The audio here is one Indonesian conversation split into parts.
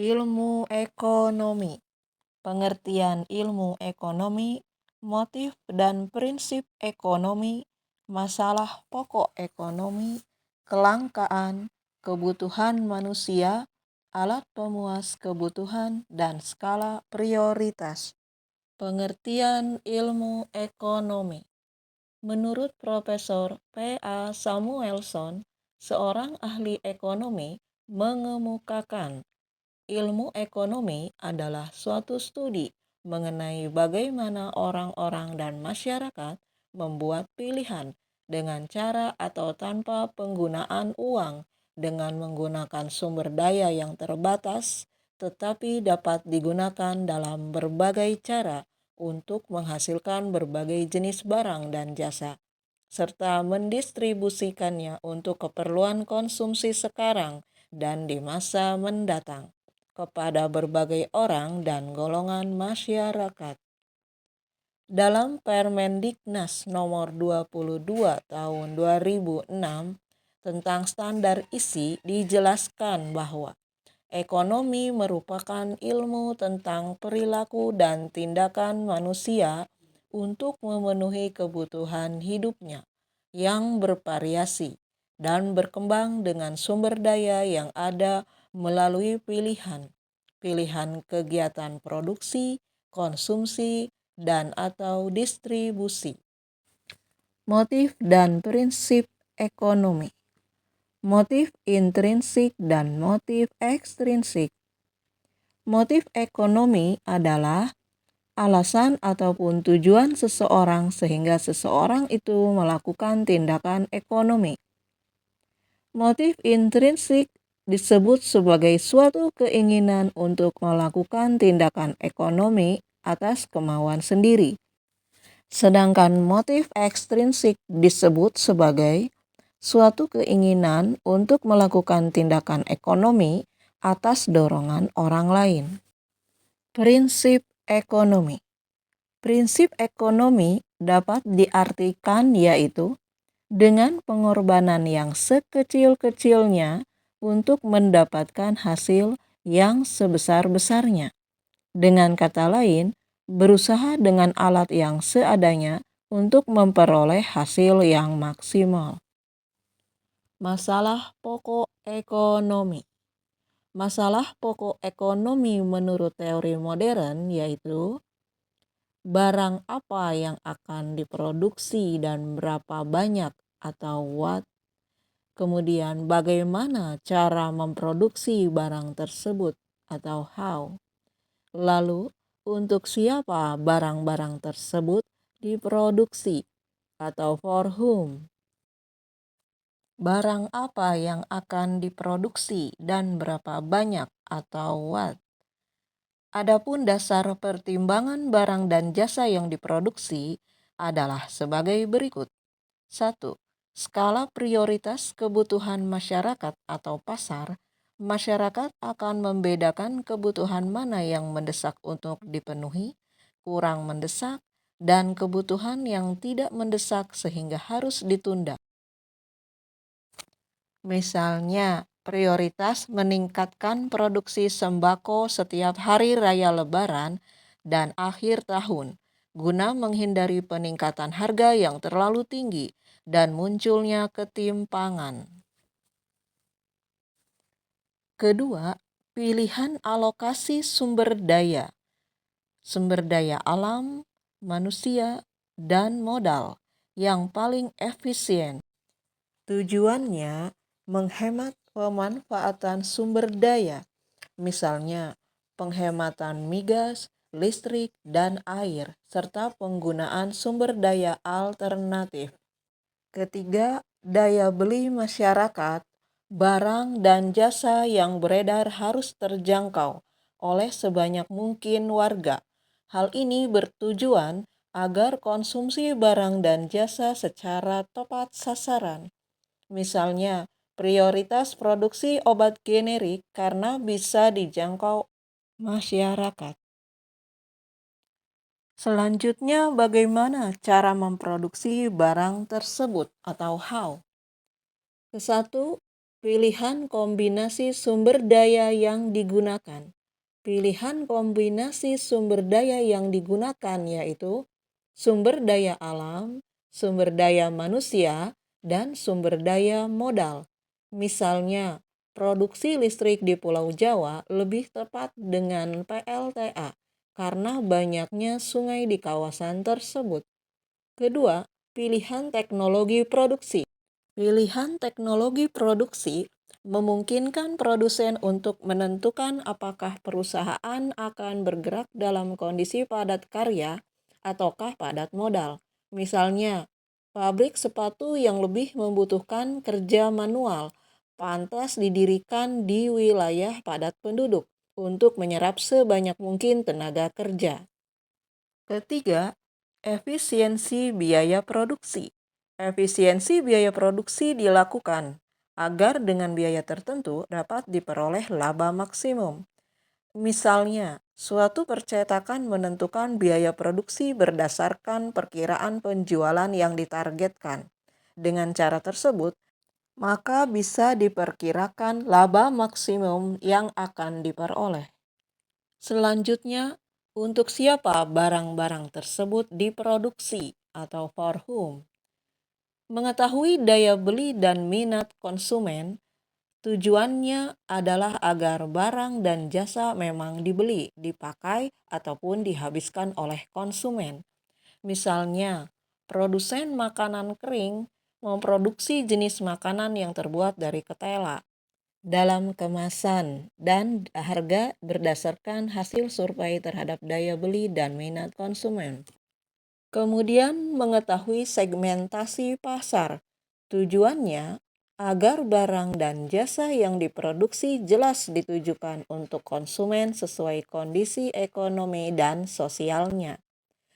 Ilmu ekonomi. Pengertian ilmu ekonomi, motif dan prinsip ekonomi, masalah pokok ekonomi, kelangkaan, kebutuhan manusia, alat pemuas kebutuhan, dan skala prioritas. Pengertian ilmu ekonomi. Menurut Profesor P.A. Samuelson, seorang ahli ekonomi, mengemukakan ilmu ekonomi adalah suatu studi mengenai bagaimana orang-orang dan masyarakat membuat pilihan dengan cara atau tanpa penggunaan uang, dengan menggunakan sumber daya yang terbatas, tetapi dapat digunakan dalam berbagai cara untuk menghasilkan berbagai jenis barang dan jasa, serta mendistribusikannya untuk keperluan konsumsi sekarang dan di masa mendatang kepada berbagai orang dan golongan masyarakat. Dalam Permendiknas nomor 22 tahun 2006 tentang standar isi dijelaskan bahwa ekonomi merupakan ilmu tentang perilaku dan tindakan manusia untuk memenuhi kebutuhan hidupnya yang bervariasi dan berkembang dengan sumber daya yang ada melalui pilihan kegiatan produksi, konsumsi, dan atau distribusi. Motif dan prinsip ekonomi. Motif intrinsik dan motif ekstrinsik. Motif ekonomi adalah alasan ataupun tujuan seseorang sehingga seseorang itu melakukan tindakan ekonomi. Motif intrinsik disebut sebagai suatu keinginan untuk melakukan tindakan ekonomi atas kemauan sendiri. Sedangkan motif ekstrinsik disebut sebagai suatu keinginan untuk melakukan tindakan ekonomi atas dorongan orang lain. Prinsip ekonomi. Prinsip ekonomi dapat diartikan yaitu dengan pengorbanan yang sekecil-kecilnya untuk mendapatkan hasil yang sebesar-besarnya. Dengan kata lain, berusaha dengan alat yang seadanya untuk memperoleh hasil yang maksimal. Masalah pokok ekonomi. Masalah pokok ekonomi menurut teori modern yaitu barang apa yang akan diproduksi dan berapa banyak atau what. Kemudian bagaimana cara memproduksi barang tersebut atau how. Lalu untuk siapa barang-barang tersebut diproduksi atau for whom. Barang apa yang akan diproduksi dan berapa banyak atau what. Adapun dasar pertimbangan barang dan jasa yang diproduksi adalah sebagai berikut. 1. Skala prioritas kebutuhan masyarakat atau pasar. Masyarakat akan membedakan kebutuhan mana yang mendesak untuk dipenuhi, kurang mendesak, dan kebutuhan yang tidak mendesak sehingga harus ditunda. Misalnya, prioritas meningkatkan produksi sembako setiap hari raya Lebaran dan akhir tahun, guna menghindari peningkatan harga yang terlalu tinggi dan munculnya ketimpangan. Kedua, pilihan alokasi sumber daya alam, manusia, dan modal yang paling efisien. Tujuannya menghemat pemanfaatan sumber daya, misalnya penghematan migas, listrik, dan air, serta penggunaan sumber daya alternatif. Ketiga, daya beli masyarakat, barang dan jasa yang beredar harus terjangkau oleh sebanyak mungkin warga. Hal ini bertujuan agar konsumsi barang dan jasa secara tepat sasaran. Misalnya, prioritas produksi obat generik karena bisa dijangkau masyarakat. Selanjutnya, bagaimana cara memproduksi barang tersebut atau how? Kesatu, Pilihan kombinasi sumber daya yang digunakan. Pilihan kombinasi sumber daya yang digunakan yaitu sumber daya alam, sumber daya manusia, dan sumber daya modal. Misalnya, produksi listrik di Pulau Jawa lebih tepat dengan PLTA karena banyaknya sungai di kawasan tersebut. Kedua, pilihan teknologi produksi. Pilihan teknologi produksi memungkinkan produsen untuk menentukan apakah perusahaan akan bergerak dalam kondisi padat karya ataukah padat modal. Misalnya, pabrik sepatu yang lebih membutuhkan kerja manual pantas didirikan di wilayah padat penduduk untuk menyerap sebanyak mungkin tenaga kerja. Ketiga, efisiensi biaya produksi. Efisiensi biaya produksi dilakukan agar dengan biaya tertentu dapat diperoleh laba maksimum. Misalnya, suatu percetakan menentukan biaya produksi berdasarkan perkiraan penjualan yang ditargetkan. Dengan cara tersebut, maka bisa diperkirakan laba maksimum yang akan diperoleh. Selanjutnya, untuk siapa barang-barang tersebut diproduksi atau for whom? Mengetahui daya beli dan minat konsumen, tujuannya adalah agar barang dan jasa memang dibeli, dipakai, ataupun dihabiskan oleh konsumen. Misalnya, produsen makanan kering memproduksi jenis makanan yang terbuat dari ketela dalam kemasan dan harga berdasarkan hasil survei terhadap daya beli dan minat konsumen. Kemudian mengetahui segmentasi pasar. Tujuannya agar barang dan jasa yang diproduksi jelas ditujukan untuk konsumen sesuai kondisi ekonomi dan sosialnya.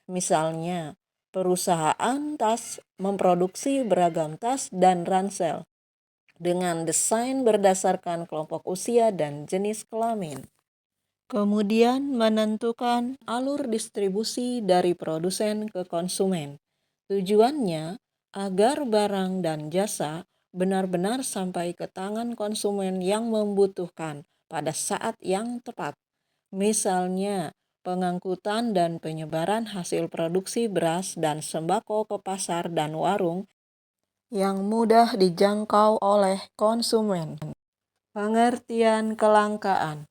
Misalnya, perusahaan tas memproduksi beragam tas dan ransel dengan desain berdasarkan kelompok usia dan jenis kelamin. Kemudian menentukan alur distribusi dari produsen ke konsumen. Tujuannya agar barang dan jasa benar-benar sampai ke tangan konsumen yang membutuhkan pada saat yang tepat. Misalnya, pengangkutan dan penyebaran hasil produksi beras dan sembako ke pasar dan warung yang mudah dijangkau oleh konsumen. Pengertian kelangkaan.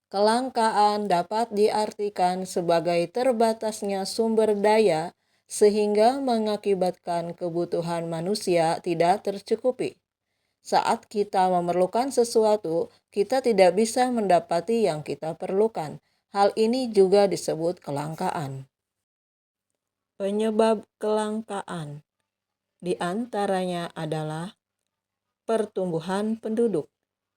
Kelangkaan dapat diartikan sebagai terbatasnya sumber daya sehingga mengakibatkan kebutuhan manusia tidak tercukupi. Saat kita memerlukan sesuatu, kita tidak bisa mendapati yang kita perlukan. Hal ini juga disebut kelangkaan. Penyebab kelangkaan di antaranya adalah pertumbuhan penduduk.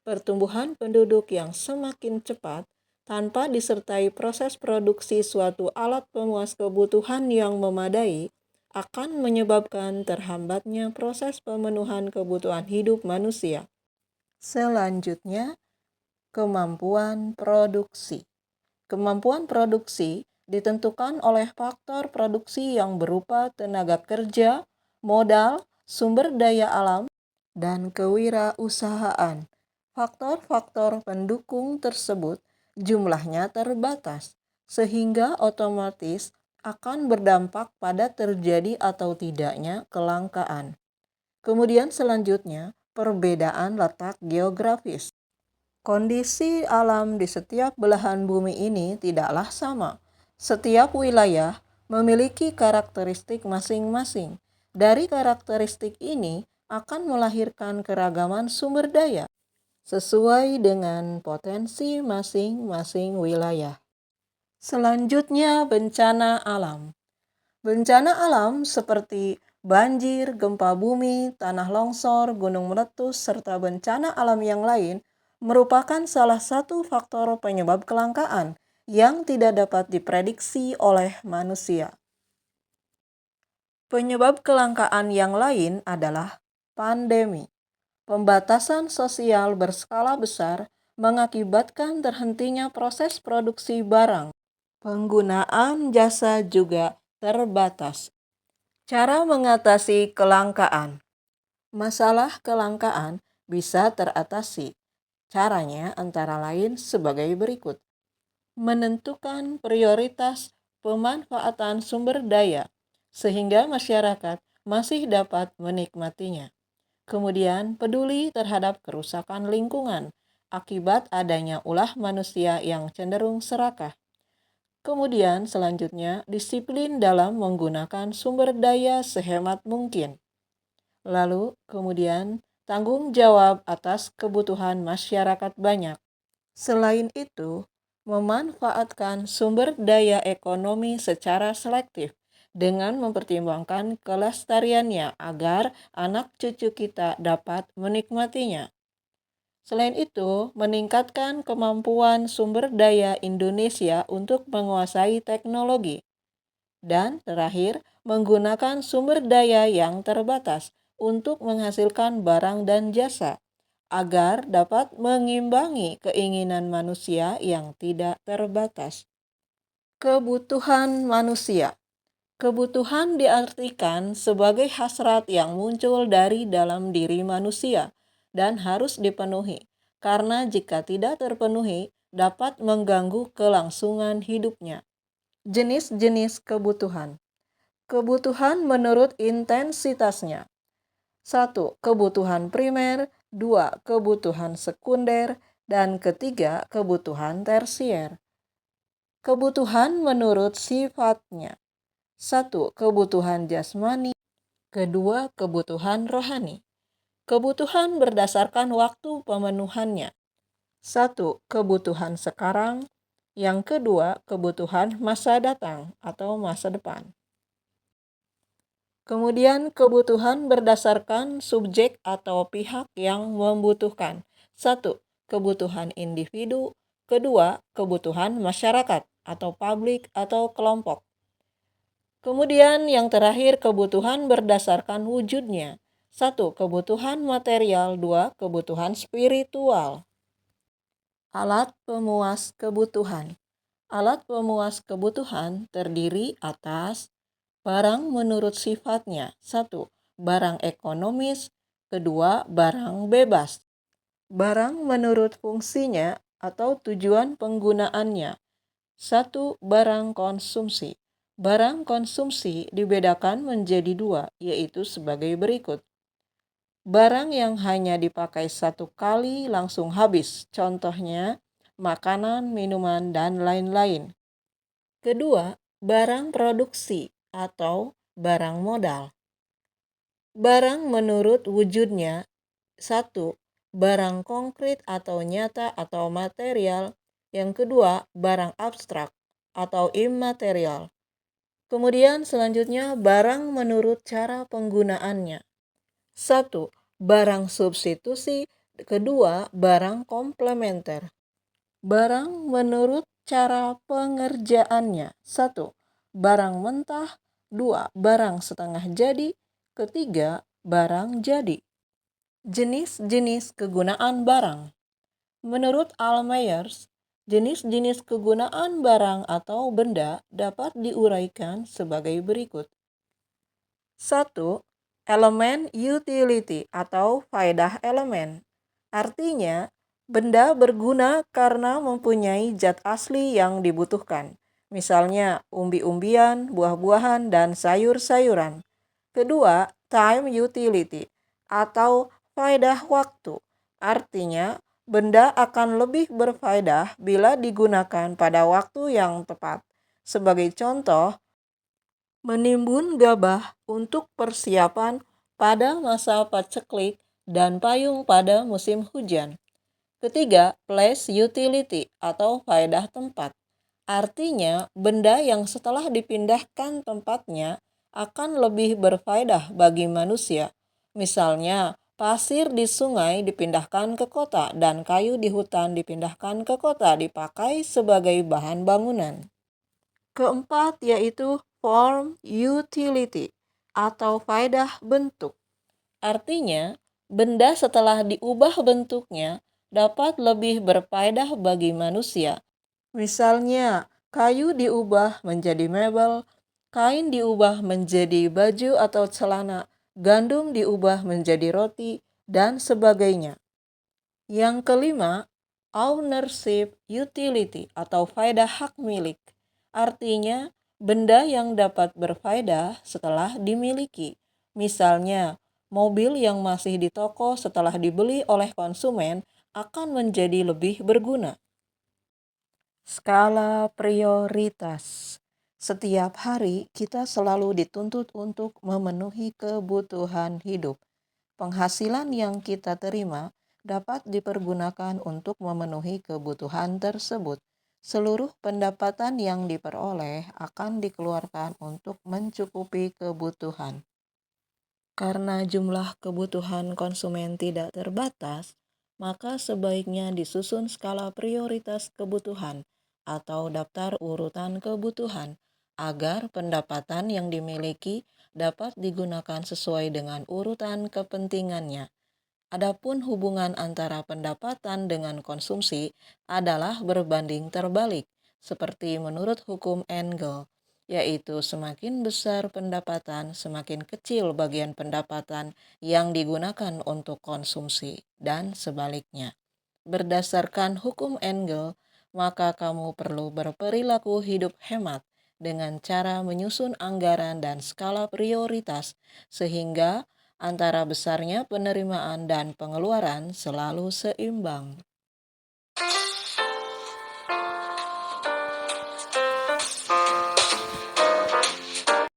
Pertumbuhan penduduk yang semakin cepat tanpa disertai proses produksi suatu alat pemuas kebutuhan yang memadai akan menyebabkan terhambatnya proses pemenuhan kebutuhan hidup manusia. Selanjutnya, kemampuan produksi. Kemampuan produksi ditentukan oleh faktor produksi yang berupa tenaga kerja, modal, sumber daya alam, dan kewirausahaan. Faktor-faktor pendukung tersebut jumlahnya terbatas, sehingga otomatis akan berdampak pada terjadi atau tidaknya kelangkaan. Kemudian selanjutnya, perbedaan letak geografis. Kondisi alam di setiap belahan bumi ini tidaklah sama. Setiap wilayah memiliki karakteristik masing-masing. Dari karakteristik ini akan melahirkan keragaman sumber daya sesuai dengan potensi masing-masing wilayah. Selanjutnya, bencana alam. Bencana alam seperti banjir, gempa bumi, tanah longsor, gunung meletus, serta bencana alam yang lain merupakan salah satu faktor penyebab kelangkaan yang tidak dapat diprediksi oleh manusia. Penyebab kelangkaan yang lain adalah pandemi. Pembatasan sosial berskala besar mengakibatkan terhentinya proses produksi barang. Penggunaan jasa juga terbatas. Cara mengatasi kelangkaan. Masalah kelangkaan bisa teratasi. Caranya antara lain sebagai berikut. Menentukan prioritas pemanfaatan sumber daya sehingga masyarakat masih dapat menikmatinya. Kemudian peduli terhadap kerusakan lingkungan akibat adanya ulah manusia yang cenderung serakah. Kemudian selanjutnya disiplin dalam menggunakan sumber daya sehemat mungkin. Lalu kemudian tanggung jawab atas kebutuhan masyarakat banyak. Selain itu, memanfaatkan sumber daya ekonomi secara selektif dengan mempertimbangkan kelestariannya agar anak cucu kita dapat menikmatinya. Selain itu, meningkatkan kemampuan sumber daya Indonesia untuk menguasai teknologi. Dan terakhir, menggunakan sumber daya yang terbatas untuk menghasilkan barang dan jasa agar dapat mengimbangi keinginan manusia yang tidak terbatas. Kebutuhan manusia. Kebutuhan diartikan sebagai hasrat yang muncul dari dalam diri manusia dan harus dipenuhi, karena jika tidak terpenuhi dapat mengganggu kelangsungan hidupnya. Jenis-jenis kebutuhan. Kebutuhan menurut intensitasnya. 1. Kebutuhan primer, 2. Kebutuhan sekunder, dan ketiga, kebutuhan tersier. Kebutuhan menurut sifatnya. 1. Kebutuhan jasmani, kedua, kebutuhan rohani. Kebutuhan berdasarkan waktu pemenuhannya. 1. Kebutuhan sekarang, yang kedua, kebutuhan masa datang atau masa depan. Kemudian kebutuhan berdasarkan subjek atau pihak yang membutuhkan. 1. Kebutuhan individu. Kedua, kebutuhan masyarakat atau publik atau kelompok. Kemudian yang terakhir kebutuhan berdasarkan wujudnya. 1. Kebutuhan material. 2. Kebutuhan spiritual. Alat pemuas kebutuhan. Alat pemuas kebutuhan terdiri atas barang menurut sifatnya. 1. Barang ekonomis. Kedua, barang bebas. Barang menurut fungsinya atau tujuan penggunaannya. 1. Barang konsumsi. Barang konsumsi dibedakan menjadi dua, yaitu sebagai berikut. Barang yang hanya dipakai satu kali langsung habis, contohnya makanan, minuman, dan lain-lain. Kedua, barang produksi atau barang modal. Barang menurut wujudnya. 1. Barang konkret atau nyata atau material. Yang kedua, barang abstrak atau imaterial. Kemudian selanjutnya barang menurut cara penggunaannya. 1. Barang substitusi. Kedua, barang komplementer. Barang menurut cara pengerjaannya. 1. Barang mentah. 2. Barang setengah jadi. Ketiga, barang jadi. Jenis-jenis kegunaan barang. Menurut Allmeyers, jenis-jenis kegunaan barang atau benda dapat diuraikan sebagai berikut. 1. Elemen utility atau faedah elemen. Artinya, benda berguna karena mempunyai zat asli yang dibutuhkan. Misalnya, umbi-umbian, buah-buahan, dan sayur-sayuran. Kedua, time utility atau faedah waktu. Artinya, benda akan lebih berfaedah bila digunakan pada waktu yang tepat. Sebagai contoh, menimbun gabah untuk persiapan pada masa paceklik dan payung pada musim hujan. Ketiga, place utility atau faedah tempat. Artinya, benda yang setelah dipindahkan tempatnya akan lebih berfaedah bagi manusia. Misalnya, pasir di sungai dipindahkan ke kota dan kayu di hutan dipindahkan ke kota dipakai sebagai bahan bangunan. Keempat yaitu form utility atau faedah bentuk. Artinya, benda setelah diubah bentuknya dapat lebih berfaedah bagi manusia. Misalnya, kayu diubah menjadi mebel, kain diubah menjadi baju atau celana, gandum diubah menjadi roti, dan sebagainya. Yang kelima, ownership utility atau faedah hak milik. Artinya, benda yang dapat berfaedah setelah dimiliki. Misalnya, mobil yang masih di toko setelah dibeli oleh konsumen akan menjadi lebih berguna. Skala prioritas. Setiap hari kita selalu dituntut untuk memenuhi kebutuhan hidup. Penghasilan yang kita terima dapat dipergunakan untuk memenuhi kebutuhan tersebut. Seluruh pendapatan yang diperoleh akan dikeluarkan untuk mencukupi kebutuhan. Karena jumlah kebutuhan konsumen tidak terbatas, maka sebaiknya disusun skala prioritas kebutuhan atau daftar urutan kebutuhan agar pendapatan yang dimiliki dapat digunakan sesuai dengan urutan kepentingannya. Adapun hubungan antara pendapatan dengan konsumsi adalah berbanding terbalik, seperti menurut hukum Engel, yaitu semakin besar pendapatan, semakin kecil bagian pendapatan yang digunakan untuk konsumsi, dan sebaliknya. Berdasarkan hukum Engel, maka kamu perlu berperilaku hidup hemat dengan cara menyusun anggaran dan skala prioritas sehingga antara besarnya penerimaan dan pengeluaran selalu seimbang.